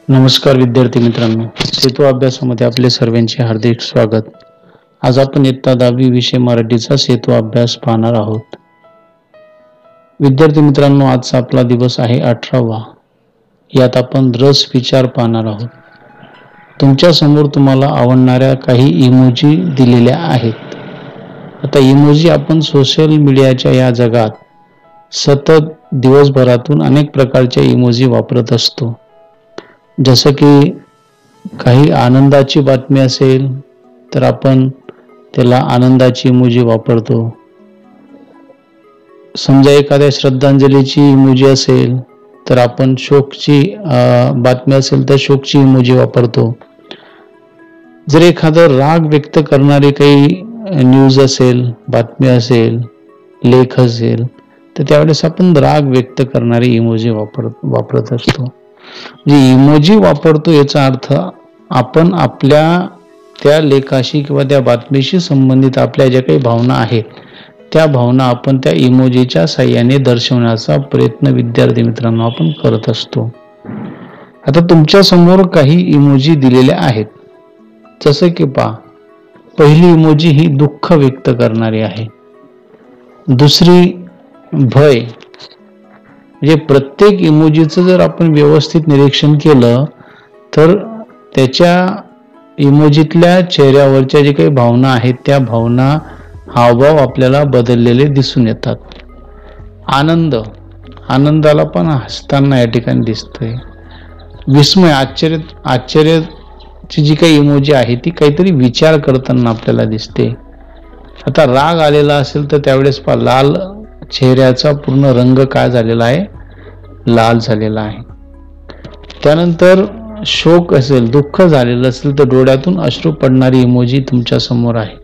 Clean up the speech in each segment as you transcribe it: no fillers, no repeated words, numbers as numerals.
नमस्कार विद्यार्थी मित्रांनो, सेतू अभ्यासामध्ये आपले सर्वांचे हार्दिक स्वागत. आज आपण इयत्ता 10वी विषय मराठीचा सेतू अभ्यास पाहणार आहोत. विद्यार्थी मित्रांनो, आजचा आपला दिवस आहे 18वा. यात आपण रस विचार पाहणार आहोत. तुमच्या समोर तुम्हाला आवडणाऱ्या काही इमोजी दिलेल्या आहेत. आता इमोजी आपण सोशल मीडियाच्या या जगात सतत दिवसभरातून अनेक प्रकारच्या इमोजी वापरत असतो. जसं की काही आनंदाची बातमी असेल तर आपण त्याला आनंदाची इमोजी वापरतो. समजा एखाद्या श्रद्धांजलीची इमोजी असेल तर आपण शोकची बातमी असेल तर शोकची इमोजी वापरतो. जर एखादं राग व्यक्त करणारी काही न्यूज असेल, बातमी असेल, लेख असेल तर त्यावेळेस आपण राग व्यक्त करणारी इमोजी वापरत असतो. जे इमोजी वापरतो याचा अर्थ आपण आपल्या त्या लेखाशी किंवा त्या बातमीशी संबंधित आपल्या ज्या काही भावना आहेत त्या भावना आपण त्या इमोजीच्या साहाय्याने दर्शवण्याचा प्रयत्न विद्यार्थी मित्रांनो आपण करत असतो. आता तुमच्या समोर काही इमोजी दिलेल्या आहेत. जसं की पहा, पहिली इमोजी ही दुःख व्यक्त करणारी आहे. दुसरी भय. म्हणजे प्रत्येक इमोजीचं जर आपण व्यवस्थित निरीक्षण केलं तर त्याच्या इमोजीतल्या चेहऱ्यावरच्या जे काही भावना आहेत त्या भावना, हावभाव आपल्याला बदललेले दिसून येतात. आनंद. आनंदाला पण हसताना या ठिकाणी दिसतंय. विस्मय, आश्चर्याची जी काही इमोजी आहे ती काहीतरी विचार करताना आपल्याला दिसते. आता राग आलेला असेल तर त्यावेळेस लाल चेहऱ्याचा पूर्ण रंग काय झालेला आहे, लाल झालेला आहे. त्यानंतर शोक असेल, दुःख झालेलं असेल तर डोळ्यातून अश्रू पडणारी इमोजी तुमच्या समोर आहे.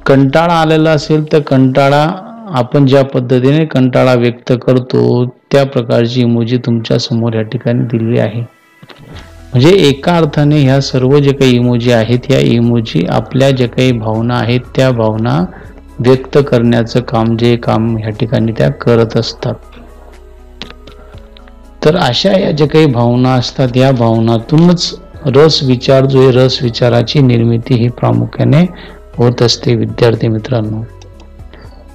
कंटाळा आलेला असेल तर कंटाळा, आपण ज्या पद्धतीने कंटाळा व्यक्त करतो त्या प्रकारची इमोजी तुमच्या समोर या ठिकाणी दिलेली आहे. म्हणजे एका अर्थाने ह्या सर्व जे काही इमोजी आहेत या इमोजी आपल्या ज्या काही भावना आहेत त्या भावना व्यक्त करण्याचं काम ह्या ठिकाणी त्या करत असतात. तर अशा या ज्या काही भावना असतात या भावनातूनच रस विचार जो आहे, रस विचाराची निर्मिती ही प्रामुख्याने होत असते विद्यार्थी मित्रांनो.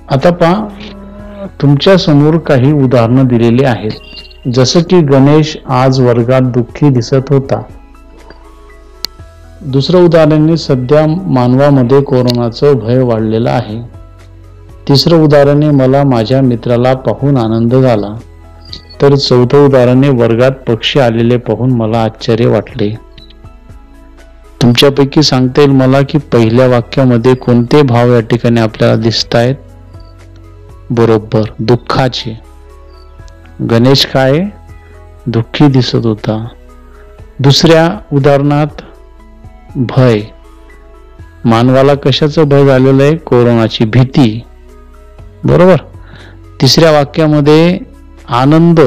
आता पहा, तुमच्या समोर काही उदाहरणं दिलेली आहेत. जसं की गणेश आज वर्गात दुःखी दिसत होता. दुसरं उदाहरण, सध्या मानवामध्ये कोरोनाचं भय वाढलेलं आहे. तिसरं उदाहरण, मला माझ्या मित्राला पाहून आनंद झाला. तर चौथं उदाहरण, वर्गात पक्षी आलेले पाहून मला आश्चर्य वाटले. तुमच्यापैकी सांगता येईल मला की पहिल्या वाक्यामध्ये कोणते भाव या ठिकाणी आपल्याला दिसत आहेत? बरोबर, दुःखाचे. गणेश काय दुःखी दिसत होता. दुसऱ्या उदाहरणात भय, मानवाला कशाचं भय झालेलं आहे? कोरोनाची भीती. बरोबर. तिसऱ्या वाक्यामध्ये आनंद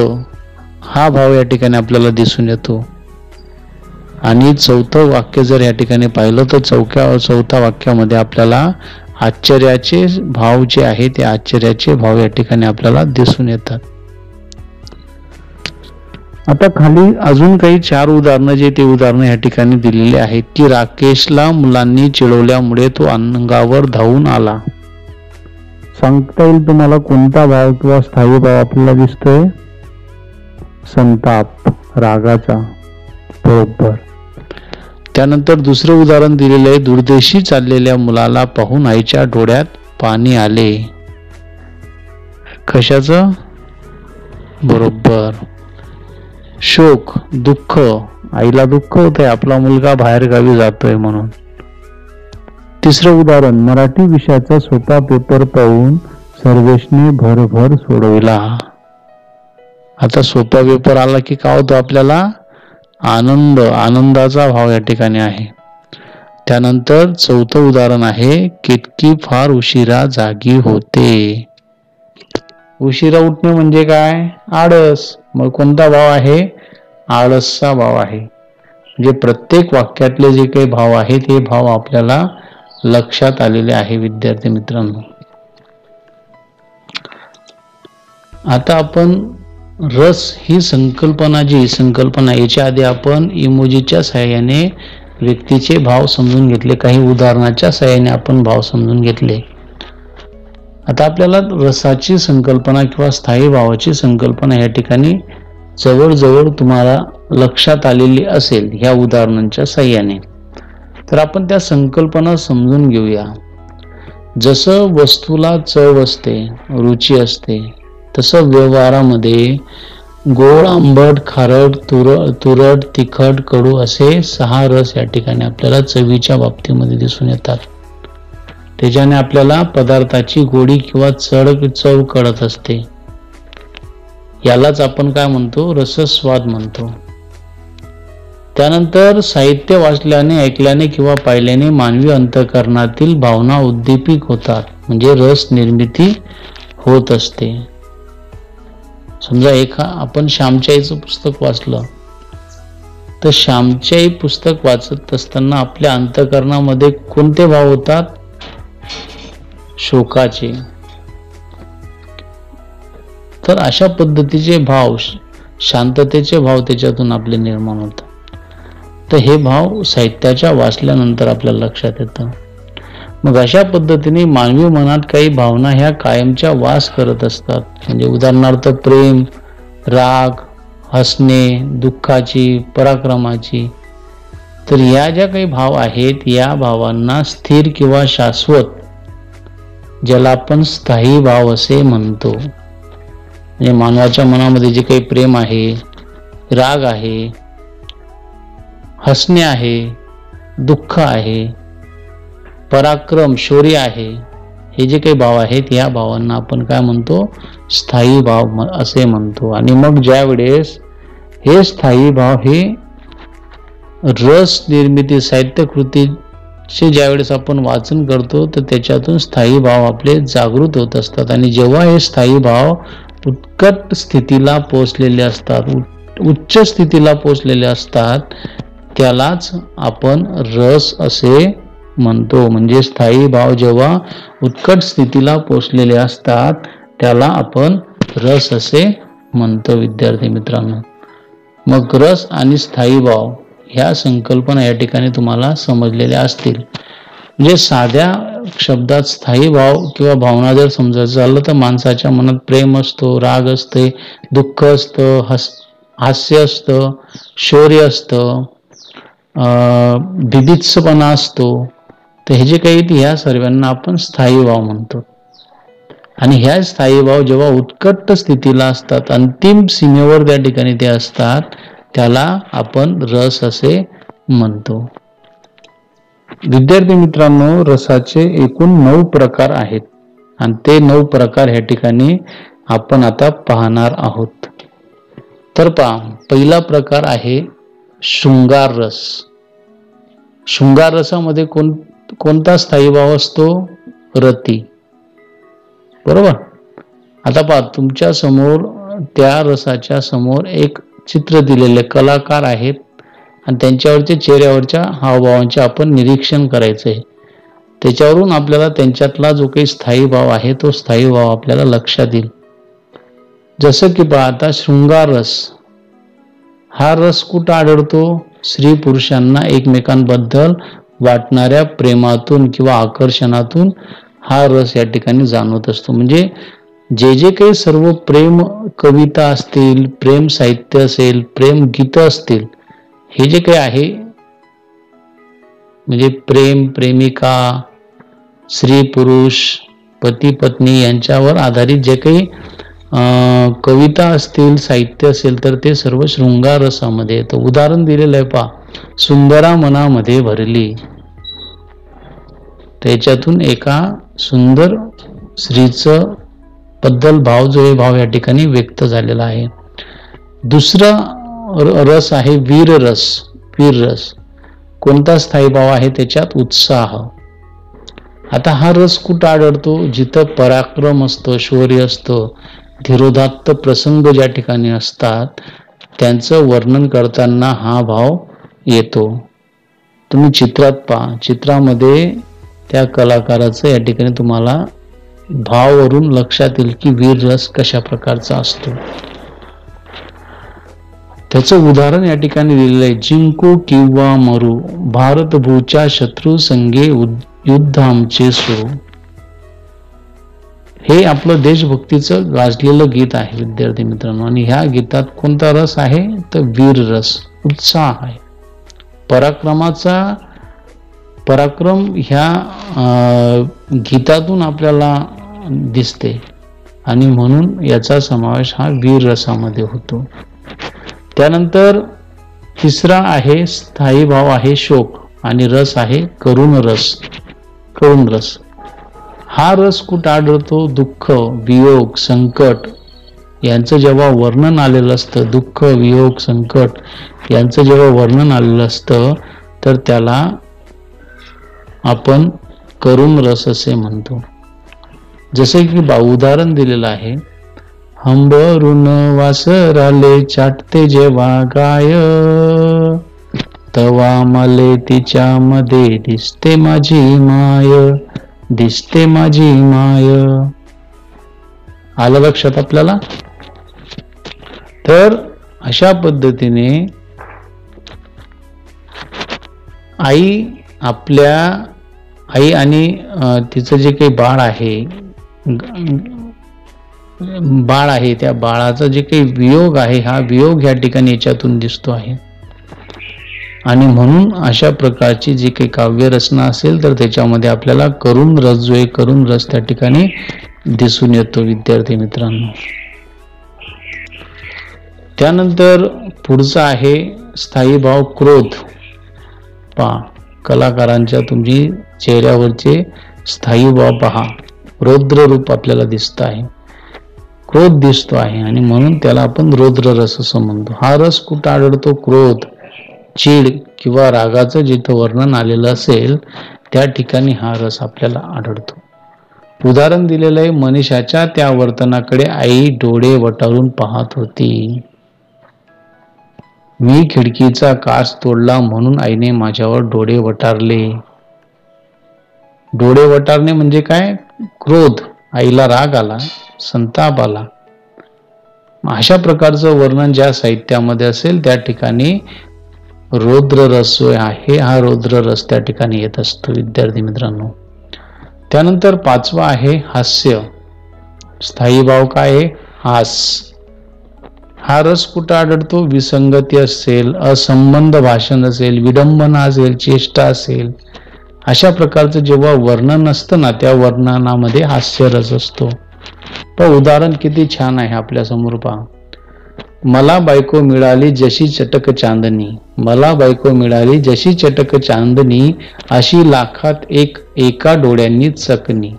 हा भाव या ठिकाणी आपल्याला दिसून येतो. आणि चौथं वाक्य जर या ठिकाणी पाहिलं तर चौथ्या वाक्यामध्ये आपल्याला आश्चर्याचे भाव जे आहेत ते आश्चर्याचे भाव या ठिकाणी आपल्याला दिसून येतात. आता खाली अजून काही 4 उदाहरणं जे ते उदाहरणं या ठिकाणी दिलेली आहेत की राकेशला मुलांनी चिडवल्यामुळे तो अंगावर धावून आला. सांगता येईल तुम्हाला कोणता भाव किंवा स्थायी भाव आपल्याला दिसतोय? संताप, रागाचा. बरोबर. त्यानंतर दुसरं उदाहरण दिलेलं आहे, दुर्देशी चाललेल्या मुलाला पाहून आईच्या डोळ्यात पाणी आले. कशाचं? बरोबर, शोक, दुःख. आईला दुःख होतंय, आपला मुलगा बाहेर गावी जातोय म्हणून. तिसरं उदाहरण, मराठी विषयाचा सोपा पेपर पाहून सर्वेशने भरभर सोडविला. आता सोपा पेपर आला की काय होतो आपल्याला? आनंद, आनंदाचा भाव या ठिकाणी आहे. त्यानंतर चौथं उदाहरण आहे, केतकी फार उशिरा जागी होते. उशिरा उठणे म्हणजे काय? आळस. मग कोणता भाव आहे? आळसचा भाव आहे. म्हणजे प्रत्येक वाक्यातले जे काही भाव आहेत हे भाव आपल्याला लक्षात आलेले आहे विद्यार्थी मित्रांनो. आता आपण रस ही संकल्पना याच्या आधी आपण इमोजीच्या सहाय्याने व्यक्तीचे भाव समजून घेतले, काही उदाहरणाच्या सहाय्याने आपण भाव समजून घेतले. आता आपल्याला रसाची संकल्पना किंवा स्थायी भावाची संकल्पना या ठिकाणी जवळजवळ तुम्हाला लक्षात आलेली असेल ह्या उदाहरणांच्या सहाय्याने. तर आपण त्या संकल्पना समजून घेऊया. जसं वस्तूला चव असते, रुची असते, तसं व्यवहारामध्ये गोड, आंबट, खारट, तुरट, तिखट, कडू असे 6 रस या ठिकाणी आपल्याला चवीच्या बाबतीमध्ये दिसून येतात. त्याच्याने आपल्याला पदार्थाची गोडी किंवा चव कळत असते. यालाच आपण काय म्हणतो, रसस्वाद म्हणतो. त्यानंतर साहित्य वाचल्याने, ऐकल्याने किंवा पाहिल्याने मानवी अंतःकरणातील भावना उद्दीपित होतात, म्हणजे रस निर्मिती होत असते. समजा आपण श्यामची पुस्तक वाचलं, तर श्यामची पुस्तक वाचत असताना आपल्या अंतःकरणामध्ये कोणते भाव होतात? शोकाचे. तर अशा पद्धतीचे भाव, शांततेचे भाव त्याच्यातून आपले निर्माण होतात. तर हे भाव साहित्याच्या वाचल्यानंतर आपल्याला लक्षात येतं. मग अशा पद्धतीने मानवी मनात काही भावना ह्या कायमच्या वास करत असतात. म्हणजे उदाहरणार्थ प्रेम, राग, हसणे, दुःखाची, पराक्रमाची. तर या ज्या काही भाव आहेत, या भावांना स्थिर किंवा शाश्वत, ज्याला आपण स्थायी भाव असे म्हणतो. म्हणजे मानवाच्या मनामध्ये जे काही प्रेम आहे, राग आहे, हसणे आहे, दुःख आहे, पराक्रम, शौर्य आहे, हे जे काही भाव आहेत, या भावांना आपण काय म्हणतो? स्थायी भाव असे म्हणतो. आणि मग ज्या वेळेस हे स्थायी भाव हे रस निर्मिती, साहित्य कृतीचे ज्या वेळेस आपण वाचन करतो, तर त्याच्यातून स्थायी भाव आपले जागृत होत असतात. आणि जेव्हा हे स्थायी भाव उत्कट स्थितीला पोहोचलेले असतात, उच्च स्थितीला पोहोचलेले असतात, त्यालाच आपण रस असे म्हणतो. म्हणजे स्थायी भाव जेव्हा उत्कट स्थितीला पोहोचलेले असतात, त्याला आपण रस असे म्हणतो. विद्यार्थी मित्रांनो, मग रस आणि स्थायी भाव ह्या संकल्पना या ठिकाणी तुम्हाला समजलेल्या असतील. म्हणजे साध्या शब्दात स्थायी भाव किंवा भावना जर समजायचं झालं, तर माणसाच्या मनात प्रेम असतो, राग असते, दुःख असतं, हास्य असतं, शौर्य असतं, बिभत्सपणा असतो. तर हे जे काही ह्या सर्वांना आपण स्थायी भाव म्हणतो. आणि ह्या स्थायी भाव जेव्हा उत्कट स्थितीला असतात, अंतिम सीमेवर त्या ठिकाणी ते असतात, त्याला आपण रस असे म्हणतो. विद्यार्थी मित्रांनो, रसाचे एकूण 9 प्रकार आहेत आणि ते 9 प्रकार ह्या ठिकाणी आपण आता पाहणार आहोत. तर पहा, पहिला प्रकार आहे शृंगार रस. शृंगार रसामध्ये कोणता स्थायी भाव असतो? रती. बरोबर. आता पहा, तुमच्या समोर त्या रसाच्या समोर एक चित्र दिलेले कलाकार आहेत आणि त्यांच्यावरच्या चेहऱ्यावरच्या हावभावांचे आपण निरीक्षण करायचं आहे. त्याच्यावरून आपल्याला त्यांच्यातला जो काही स्थायी भाव आहे, तो स्थायी भाव आपल्याला लक्षात येईल. जसं की पहा, आता शृंगार रस हा रस कुठं आढळतो? स्त्री पुरुषांना एकमेकांबद्दल वाटणाऱ्या प्रेमातून किंवा आकर्षणातून हा रस या ठिकाणी जाणवत असतो. म्हणजे जे काही सर्व प्रेम कविता असतील, प्रेम साहित्य असेल, प्रेम गीत असतील, हे जे काही आहे, म्हणजे प्रेम, प्रेमिका, स्त्री पुरुष, पती पत्नी यांच्यावर आधारित जे काही कविता असतील, साहित्य असेल, तर ते सर्व शृंगार रसामध्ये येतं. उदाहरण दिलेलं आहे पहा, सुंदरा मनामध्ये भरली. त्याच्यातून एका सुंदर स्त्रीचं बद्दल भाव, जो हे भाव या ठिकाणी व्यक्त झालेला आहे. दुसरा रस आहे वीर रस. वीर रस कोणता स्थायी भाव आहे त्याच्यात? उत्साह. आता हा रस कुठं आढळतो? जिथं पराक्रम असतो, शौर्य असतं, धीरोदात्त प्रसंग ज्या ठिकाणी असतात, त्यांचं वर्णन करताना हा भाव येतो. तुम्ही चित्रात पहा, चित्रामध्ये त्या कलाकाराचं या ठिकाणी तुम्हाला भावावरून लक्षात येईल की वीर रस कशा प्रकारचा असतो. त्याचं उदाहरण या ठिकाणी दिलेलं आहे. जिंको किंवा मरू, भारत भूच्या शत्रू संगे युद्ध आमचे सुरू. हे आपलं देशभक्तीचं गाजलेलं गीत आहे विद्यार्थी मित्रांनो. आणि ह्या गीतात कोणता रस आहे तर वीर रस, उत्साह आहे. पराक्रम ह्या गीतातून आपल्याला दिसते आणि म्हणून याचा समावेश हा वीर रसामध्ये होतो. त्यानंतर तिसरा आहे स्थायी भाव आहे शोक आणि रस आहे करुण रस. हा रस कुठं आढळतो? दुःख, वियोग, संकट यांचं जेव्हा वर्णन आलेलं असतं, दुःख, वियोग, संकट यांचं जेव्हा वर्णन आलेलं असतं तर त्याला आपण करुण रस असे म्हणतो. जसे की उदाहरण दिलेलं आहे. हंबरून वासराले चाटते जेव्हा गाय, तवा मले तिच्यामध्ये दिसते माझी माय. आलं लक्षात आपल्याला? तर अशा पद्धतीने आई आणि तिचं जे काही बाळ आहे त्या बाळाचा जे काही वियोग आहे हा वियोग या ठिकाणी याच्यातून दिसतो आहे. आणि म्हणून अशा प्रकारची जी काही काव्य रचना असेल तर त्याच्यामध्ये आपल्याला करुण रस जो आहे करुण रस त्या ठिकाणी दिसून येतो विद्यार्थी मित्रांनो. त्यानंतर पुढचा आहे स्थायी भाव क्रोध. पहा, कलाकारांच्या तुम्ही चेहऱ्यावरचे स्थायी भाव पहा, रौद्र रूप आपल्याला दिसत आहे, क्रोध दिसतो आहे आणि म्हणून त्याला आपण रौद्र रस असं म्हणतो. हा रस कुठं आढळतो? क्रोध, चीड किंवा रागाचं जिथं वर्णन आलेलं असेल त्या ठिकाणी हा रस आपल्याला आढळतो. उदाहरण दिलेलं आहे. मनीषाच्या त्या वर्तनाकडे आई डोळे वटारून पाहत होती. मी खिडकीचा काच तोडला म्हणून आईने माझ्यावर डोळे वटारले. डोळे वटारणे म्हणजे काय? क्रोध, आईला राग आला, संताप आला. अशा प्रकारचं वर्णन ज्या साहित्यामध्ये असेल त्या ठिकाणी रौद्र रस जो आहे हा रौद्र रस त्या ठिकाणी येत असतो विद्यार्थी मित्रांनो. त्यानंतर पाचवा आहे हास्य. स्थायी भाव काय आहे? हास. हा रस कुठं आढळतो? विसंगती असेल, असंबंध भाषण असेल, विडंबना असेल, चेष्टा असेल, अशा प्रकारचं जेव्हा वर्णन असतं ना त्या वर्णनामध्ये हास्य रस असतो. पण उदाहरण किती छान आहे आपल्या समोर पहा. मला बायको मिळाली जशी चटक चांदणी, मला बायको मिळाली जशी चटक चांदणी, अशी लाखात एक एका डोळ्यांनी चकणी,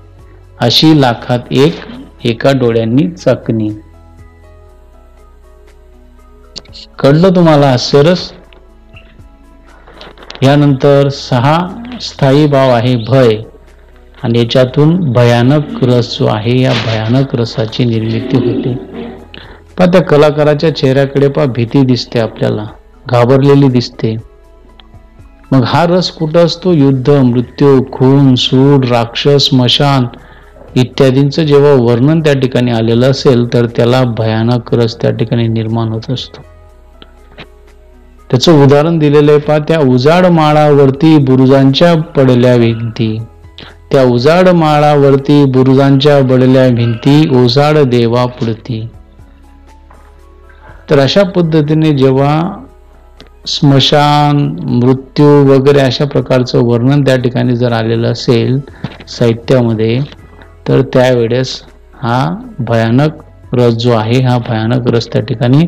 अशी लाखात एक एका डोळ्यांनी चकणी. कळलं तुम्हाला हास्यरस? यानंतर 6 स्थायी भाव आहे भय आणि याच्यातून भयानक रस जो आहे या भयानक रसाची निर्मिती होते. पहा, त्या कलाकाराच्या चेहऱ्याकडे पहा, भीती दिसते आपल्याला, घाबरलेली दिसते. मग हा रस कुठं असतो? युद्ध, मृत्यू, खून, सूड, राक्षस, स्मशान इत्यादींचं जेव्हा वर्णन त्या ठिकाणी आलेलं असेल तर त्याला भयानक रस त्या ठिकाणी निर्माण होत असतो. त्याचं उदाहरण दिलेलं आहे पहा. त्या उजाड माळावरती बुरुजांच्या पडल्या भिंती, त्या उजाड माळावरती बुरुजांच्या पडल्या भिंती, ओसाड देवा पुढती. तर अशा पद्धतीने जेव्हा स्मशान, मृत्यू वगैरे अशा प्रकारचं वर्णन त्या ठिकाणी जर आलेलं असेल साहित्यामध्ये तर त्यावेळेस हा भयानक रस जो आहे हा भयानक रस त्या ठिकाणी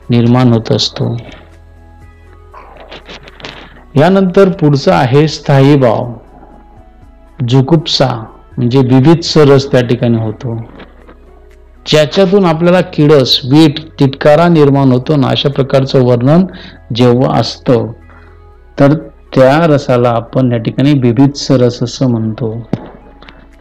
निर्माण होत असतो. यानंतर पुढचा आहे स्थायी भाव जुगुप्सा म्हणजे विभत्स रस त्या ठिकाणी होतो, ज्याच्यातून आपल्याला किळस, वीट, तिटकारा निर्माण होतो ना. अशा प्रकारचं वर्णन जेव्हा असतं तर त्या रसाला आपण या ठिकाणी विभत्स रस असं म्हणतो.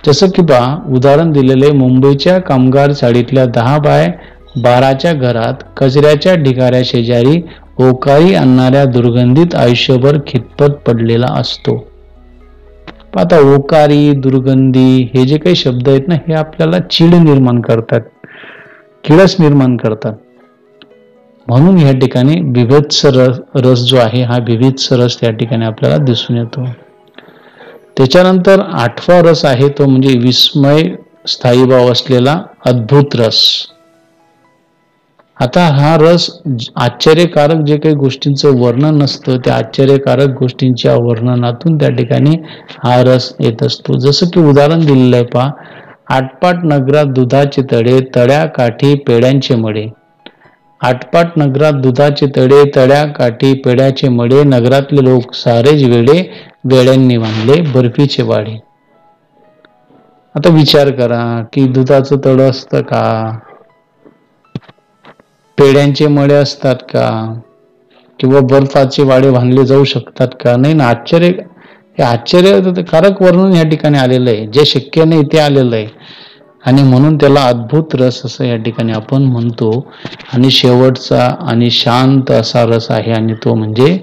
जसं की पहा, उदाहरण दिलेले. मुंबईच्या कामगार चाळीतल्या 10/12च्या घरात कचऱ्याच्या ढिगाऱ्या शेजारी ओकारी आणणाऱ्या दुर्गंधीत आयुष्यभर खितपत पडलेला असतो. आता ओकारी, दुर्गंधी हे जे काही शब्द आहेत ना हे आपल्याला चीड निर्माण करतात, किळस निर्माण करतात. म्हणून या ठिकाणी बिभत्स रस जो आहे हा बिभत्स रस त्या ठिकाणी आपल्याला दिसून येतो. त्याच्यानंतर 8वा रस आहे तो म्हणजे विस्मय स्थायीभाव असलेला अद्भुत रस. आता हा रस आश्चर्यकारक जे काही गोष्टींचं वर्णन नसतं त्या आश्चर्यकारक गोष्टींच्या वर्णनातून त्या ठिकाणी हा रस येत असतो. जसं की उदाहरण दिलेलं आहे पहा, आटपाट नगरात दुधाचे तडे, तळ्याकाठी पेड्यांचे मडे. आटपाट नगरात दुधाचे तडे, तळ्याकाठी पेड्याचे मडे, नगरातले लोक सारेच वेडे, वेड्यांनी बांधले बर्फीचे वाडे. आता विचार करा की दुधाचं तळ असतं का, पेड्यांचे मळे असतात का, किंवा बर्फाचे वाडे बांधले जाऊ शकतात का? नाही ना. आश्चर्यकारक वर्णन या ठिकाणी आलेलं आहे, जे शक्य नाही ते आलेलं आहे आणि म्हणून त्याला अद्भुत रस असं या ठिकाणी आपण म्हणतो. आणि शेवटचा आणि शांत असा रस आहे आणि तो म्हणजे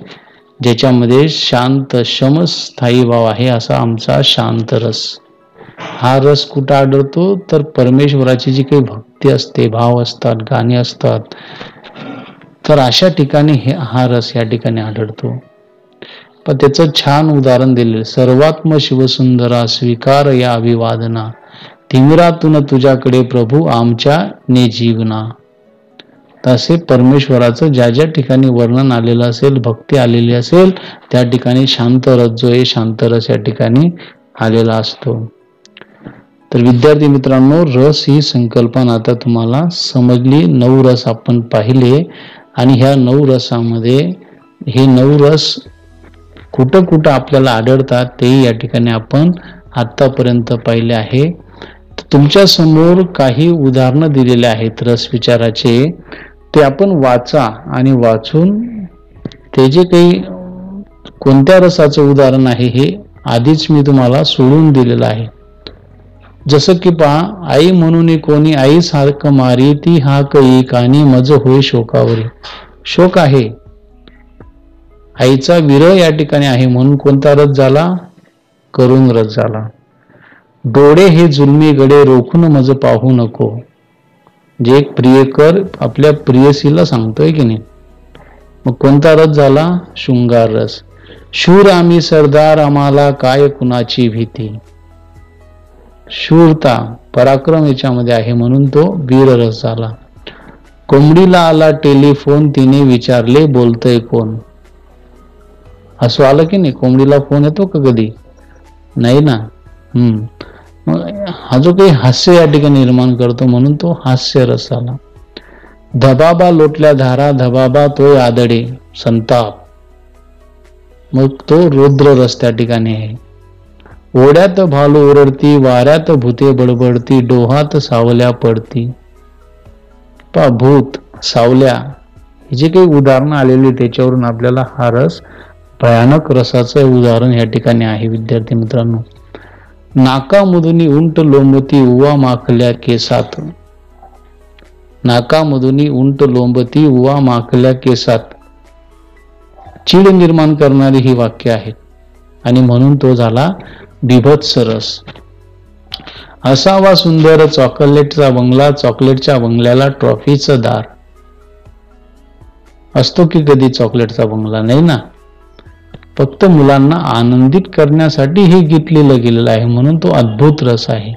ज्याच्यामध्ये शांत शमस्थायी भाव आहे असा आमचा शांत रस. हा रस कुठं आढळतो तर परमेश्वराची जी काही भक्ती असते, भाव असतात, गाणी असतात, तर अशा ठिकाणी हा रस या ठिकाणी आढळतो. पण त्याचं छान उदाहरण दिले, सर्वात्म शिवसुंदरा स्वीकार या अभिवादना, तिमिरातून तुझ्याकडे प्रभू आमच्या ने जीवना. तसे परमेश्वराचं ज्या ज्या ठिकाणी वर्णन आलेलं असेल, भक्ती आलेली असेल, त्या ठिकाणी शांत रस जो आहे शांत रस या ठिकाणी आलेला असतो. तर विद्यार्थी मित्रांनो, रस ही संकल्पना आता तुम्हाला समजली. 9 रस आपण पाहिले आणि ह्या 9 रसामध्ये हे 9 रस कुठं कुठं आपल्याला आढळतात तेही या ठिकाणी आपण आतापर्यंत पाहिले आहे. तुमच्या समोर काही उदाहरणं दिलेले आहेत रस विचाराचे, ते आपण वाचा आणि वाचून ते जे काही कोणत्या रसाचं उदाहरण आहे हे आधीच मी तुम्हाला सोडून दिलेलं आहे. जसं की पहा, आई म्हणून कोणी आईस हाक मारी, ती हाक कानी मज होय शोकावरी. शोक आहे, आईचा विरह या ठिकाणी आहे म्हणून कोणता रस झाला, करुण रस झाला. डोळे हे जुलमी गडे, रोखून मज पाहू नको. जे एक प्रियकर आपल्या प्रियसीला सांगतोय की नाही, मग कोणता रस झाला, शृंगार रस. शूर आम्ही सरदार, आम्हाला काय कुणाची भीती. शूरता पराक्रम याच्यामध्ये आहे म्हणून तो वीर रस झाला. कोंबडीला आला टेलिफोन, तिने विचारले बोलतय कोण. असं आलं की नाही, कोंबडीला फोन येतो का कधी, नाही ना. हा जो काही हास्य या ठिकाणी निर्माण करतो म्हणून तो हास्य रस आला. धबाबा लोटल्या धारा, धबाबा तो आदडे संताप, मग तो रौद्र रस त्या ठिकाणी आहे. ओढ्यात भालू ओरडती, वाऱ्यात भूते बडबडती, डोहात सावल्या पडती. पा भूत सावल्या हे जे काही उदाहरणं आलेली त्याच्यावरून आपल्याला हा रस भयानक रसाचं उदाहरण या ठिकाणी आहे. विद्यार्थी मित्रांनो, नाकामधुनी उंट लोंबती, उवा माखल्या केसात. नाकामधुनी उंट लोंबती, उवा माखल्या केसात. चीड निर्माण करणारी ही वाक्य आहेत आणि म्हणून तो झाला बिभत्स रस. असावा सुंदर चॉकलेटचा बंगला, चॉकलेटच्या बंगल्याला ट्रॉफीचं दार. असतो की कधी चॉकलेटचा बंगला, नाही ना. फक्त मुलांना आनंदित करण्यासाठी हे गीत लिहिलं गेलेलं आहे म्हणून तो अद्भुत रस आहे.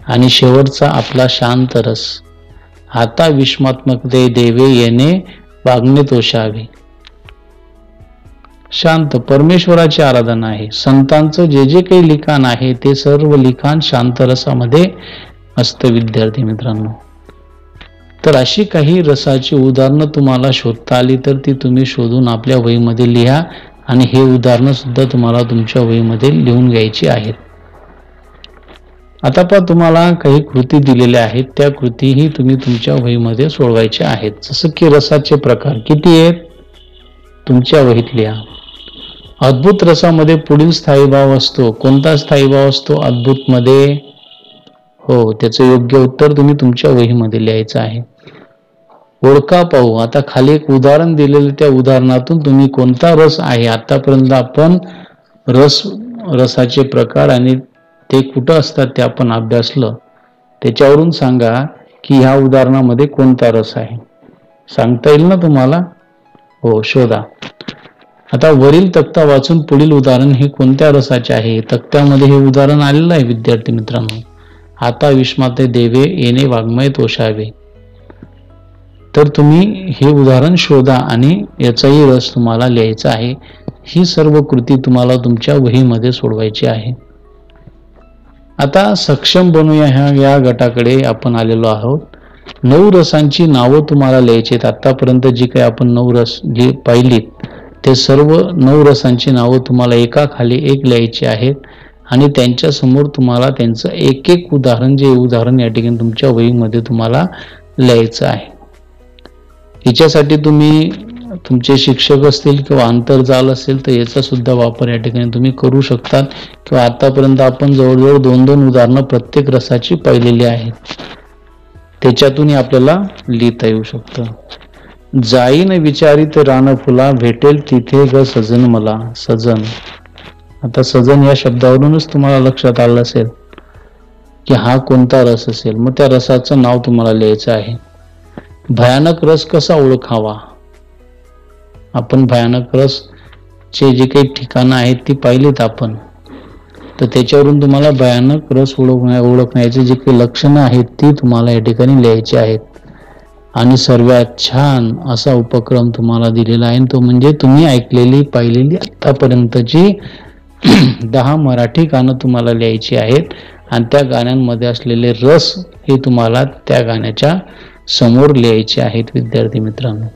आणि शेवटचा आपला शांत रस. आता विश्वात्मक दे देवे, येणे वागणे तोषावे. शांत परमेश्वराची आराधना आहे. संतांचं जे जे काही लिखाण आहे ते सर्व लिखाण शांत रसामध्ये असतं. विद्यार्थी मित्रांनो, तर अशी काही रसाची उदाहरणं तुम्हाला शोधता आली तर ती तुम्ही शोधून आपल्या वहीमध्ये लिहा आणि हे उदाहरणं सुद्धा तुम्हाला तुमच्या वहीमध्ये लिहून घ्यायची आहेत. आता पण तुम्हाला काही कृती दिलेल्या आहेत, त्या कृतीही तुम्ही तुमच्या वहीमध्ये सोडवायच्या आहेत. जसं की रसाचे प्रकार किती आहेत तुमच्या वहीत लिहा. अद्भुत रसामध्ये पुढील स्थायीभाव असतो. कोणता स्थायीभाव असतो अद्भुत मध्ये? हो, त्याचं योग्य उत्तर तुम्ही तुमच्या वहीमध्ये लिहायचं आहे. ओळखा पाहू. आता खाली एक उदाहरण दिलेलं, त्या उदाहरणातून तुम्ही कोणता रस आहे, आतापर्यंत आपण रसाचे प्रकार आणि ते कुठं असतात ते आपण अभ्यासलं, त्याच्यावरून सांगा की ह्या उदाहरणामध्ये कोणता रस आहे. सांगता येईल ना तुम्हाला? हो, शोधा. आता वरील तक्ता वाचून पुढील उदाहरण हे कोणत्या रसाचे आहे? तक्त्यामध्ये हे उदाहरण आलेलं आहे विद्यार्थी मित्रांनो. आता विश्वाते देवे येणे वाङ्मय तोषावे. तर तुम्ही हे उदाहरण शोधा आणि याचाही रस तुम्हाला लिहायचा आहे. ही सर्व कृती तुम्हाला तुमच्या वहीमध्ये सोडवायची आहे. आता सक्षम बनूया या गटाकडे आपण आलेलो आहोत. 9 रसांची नावं तुम्हाला लिहायची आहेत. आतापर्यंत जी काही आपण 9 रस जी पाहिलीत ते सर्व 9 रसांची नावं तुम्हाला एकाखाली एक लिहायची आहेत आणि त्यांच्या समोर तुम्हाला त्यांचं एक एक उदाहरण या ठिकाणी तुमच्या वहीमध्ये तुम्हाला लिहायचं आहे. याच्यासाठी तुम्ही तुमचे शिक्षक असतील किंवा आंतरजाल असेल तर याचा सुद्धा वापर या ठिकाणी तुम्ही करू शकतात. किंवा आतापर्यंत आपण जवळजवळ 2-2 उदाहरणं प्रत्येक रसाची पाहिलेली आहेत. त्याच्यातूनही आपल्याला लिहिता येऊ शकतं. जाईन विचारित रान फुला भेटेल तिथे ग सजन मला. सजन, आता सजन या शब्दावरूनच तुम्हाला लक्षात आलं असेल की हा कोणता रस असेल. मग त्या रसाचं नाव तुम्हाला लिहायचं आहे. भयानक रस कसा ओळखावा? आपण भयानक रस चे जे काही ठिकाणं आहेत ती पाहिलीत आपण. तर त्याच्यावरून तुम्हाला भयानक रस ओळखण्याचे जे काही लक्षणं आहेत ती तुम्हाला या ठिकाणी लिहायची आहेत. आणि सर्वात छान असा उपक्रम तुम्हाला दिलेला आहे तो म्हणजे तुम्ही ऐकलेली पाहिलेली आतापर्यंतची 10 मराठी गाणं तुम्हाला लिहायची आहेत आणि त्या गाण्यांमध्ये असलेले रस हे तुम्हाला त्या गाण्याच्या समोर लिहायचे आहेत विद्यार्थी मित्रांनो.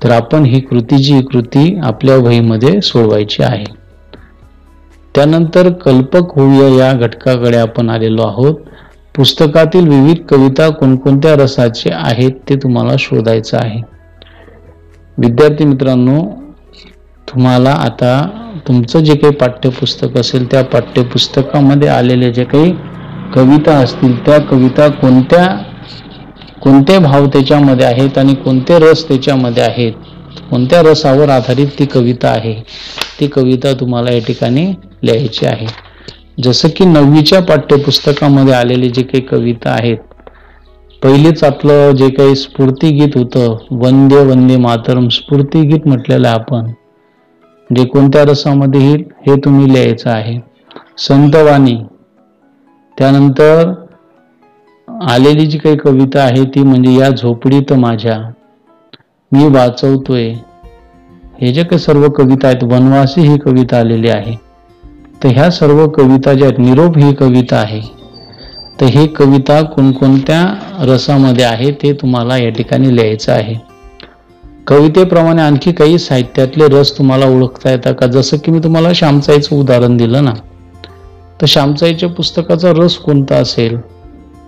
तर आपण ही कृती आपल्या वहीमध्ये सोडवायची आहे. त्यानंतर कल्पक होऊया या घटकाकडे आपण आलेलो आहोत. पुस्तकातील विविध कविता कोणकोणत्या रसाचे आहेत ते तुम्हाला शोधायचं आहे. विद्यार्थी मित्रांनो, तुम्हाला आता तुमचं जे काही पाठ्यपुस्तक असेल त्या पाठ्यपुस्तकामध्ये आलेले जे काही कविता असतील त्या कविता कोणते भाव त्याच्यामध्ये आहेत आणि कोणते रस त्याच्यामध्ये आहेत, कोणत्या रसावर आधारित ती कविता आहे, ती कविता तुम्हाला या ठिकाणी लिहायची आहे. जसं की 9वीच्या पाठ्यपुस्तकामध्ये आलेले जे काही कविता आहेत, पहिलेच आपलं जे काही स्फूर्तिगीत होतं, वंदे वंदे मातरम स्फूर्तिगीत म्हटलेलं आहे आपण, जे कोणत्या रसामध्ये येईल हे तुम्ही लिहायचं आहे. संतवाणी, त्यानंतर आलेली जी काही कविता आहे ती म्हणजे या झोपडीत माझ्या, मी वाचवतोय, हे जे काही सर्व कविता आहेत, वनवासी ही कविता आलेली आहे. तर ह्या सर्व कविता ज्या आहेत, निरोप ही कविता आहे. तर ही कविता कोणकोणत्या रसामध्ये आहे ते तुम्हाला या ठिकाणी लिहायचं आहे. कवितेप्रमाणे आणखी काही साहित्यातले रस तुम्हाला ओळखता येतात का? जसं की मी तुम्हाला श्यामचाईचं उदाहरण दिलं ना, तर श्यामचाईच्या पुस्तकाचा रस कोणता असेल,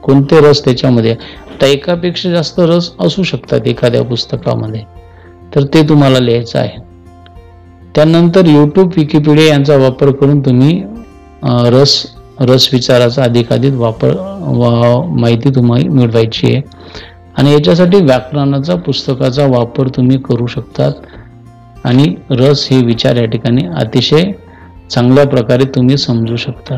कोणते रस त्याच्यामध्ये, आता एकापेक्षा जास्त रस असू शकतात एखाद्या पुस्तकामध्ये, तर ते तुम्हाला लिहायचं आहे. त्यानंतर यूट्यूब, विकिपीडिया यांचा वापर करून तुम्ही रस विचाराचा अधिकाधिक माहिती तुम्हाला मिळवायची आहे. आणि याच्यासाठी व्याकरणाचा पुस्तकाचा वापर तुम्ही करू शकतात आणि रस हे विचार या ठिकाणी अतिशय चांगल्या प्रकारे तुम्ही समजू शकता.